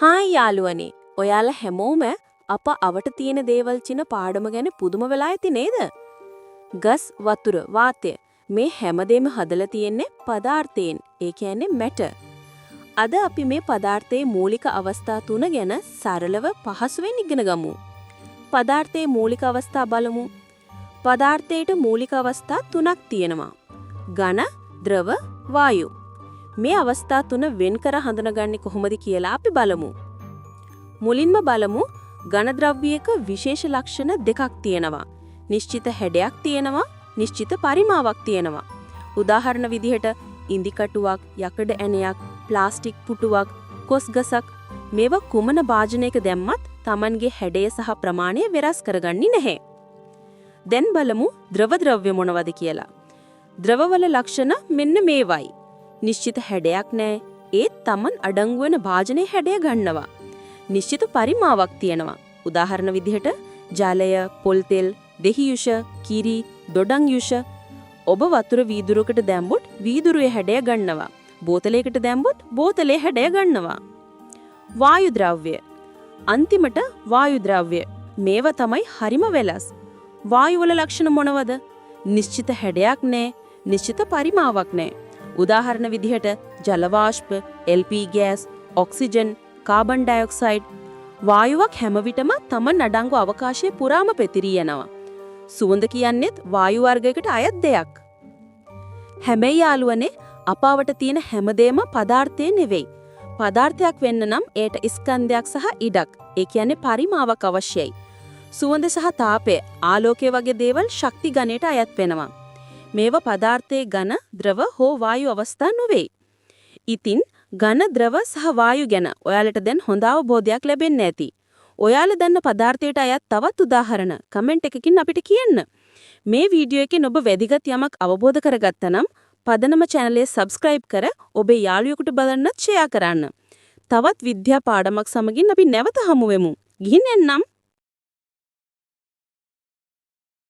Hi යාළුවනේ. ඔයාලා හැමෝම අප අවට තියෙන දේවල් චින පාඩම ගැන පුදුම වෙලා ඇති නේද? ගස්, වතුර, වාතය මේ හැමදේම හදලා තියෙන්නේ පදාර්ථයෙන්. ඒ කියන්නේ මැටර්. අද අපි මේ පදාර්ථයේ මූලික අවස්ථා තුන ගැන සරලව පහසුවෙන් ඉගෙන ගමු. පදාර්ථයේ මූලික අවස්ථා බලමු. පදාර්ථයට මූලික අවස්ථා තුනක් තියෙනවා. ඝන, ද්‍රව, වායු. මේ අවස්ථා තුන වෙන් කර හඳුනගන්නේ කොහොමද කියලා අපි බලමු. මුලින්ම බලමු ඝන ද්‍රව්‍යයක විශේෂ ලක්ෂණ දෙකක් තියෙනවා. නිශ්චිත හැඩයක් තියෙනවා, නිශ්චිත පරිමාවක් තියෙනවා. උදාහරණ විදිහට ඉඳි කටුවක්, යකඩ ඇණයක්, ප්ලාස්ටික් පුටුවක්, කොස් ගසක් මේවා කුමන භාජනයක දැම්මත් Tamanගේ හැඩය සහ ප්‍රමාණය වෙනස් කරගන්නේ නැහැ. දැන් බලමු ද්‍රව ද්‍රව්‍ය මොනවද කියලා. ද්‍රවවල ලක්ෂණ මෙන්න මේවයි. නිශ්චිත හැඩයක් නැහැ. ඒත් Taman අඩංගු වෙන භාජනයේ හැඩය ගන්නවා. නිශ්චිත පරිමාවක් තියෙනවා. උදාහරණ විදිහට ජලය, පොල් තෙල්, දෙහි යුෂ, කිරි, දොඩම් යුෂ. ඔබ වතුර වීදුරුවකට දැම්බොත් වීදුරුවේ හැඩය ගන්නවා. බෝතලයකට දැම්බොත් බෝතලේ හැඩය ගන්නවා. වායු ද්‍රව්‍ය. අන්තිමට වායු ද්‍රව්‍ය. මේවා තමයි හරිම වෙලස්. වායු වල ලක්ෂණ මොනවද? නිශ්චිත හැඩයක් නැහැ, නිශ්චිත පරිමාවක් නැහැ. උදාහරණ විදිහට ජල වාෂ්ප, LP gas, oxygen, carbon dioxide. වායුවක් හැම විටම Taman අඩංගු අවකාශයේ පුරාම පැතිරී යනවා. සුවඳ කියන්නේත් වායු වර්ගයකට අයත් දෙයක්. හැබැයි යාළුවනේ අපාවට තියෙන හැමදේම පදාර්ථය නෙවෙයි. පදාර්ථයක් වෙන්න නම් ඒට ස්කන්ධයක් සහ ඉඩක්, ඒ කියන්නේ පරිමාවක් අවශ්‍යයි. සුවඳ සහ තාපය, ආලෝකය වගේ දේවල් ශක්ති ගණයට අයත් වෙනවා. මේවා පදාර්ථයේ ඝන, ද්‍රව හෝ වායු අවස්ථා නොවේ. ඉතින් ඝන, ද්‍රව සහ වායු ගැන ඔයාලට දැන් හොඳ අවබෝධයක් ලැබෙන්න ඇති. ඔයාලා දන්න පදාර්ථයට අයත් තවත් උදාහරණ කමෙන්ට් එකකින් අපිට කියන්න. මේ වීඩියෝ එකෙන් ඔබ වැදගත් යමක් අවබෝධ කරගත්තා නම් පදනම channel එක subscribe කර ඔබේ යාළුවෙකුට බලන්නත් share කරන්න. තවත් විද්‍යා පාඩමක් සමගින් අපි නැවත හමු වෙමු. ගිහින් එන්නම්.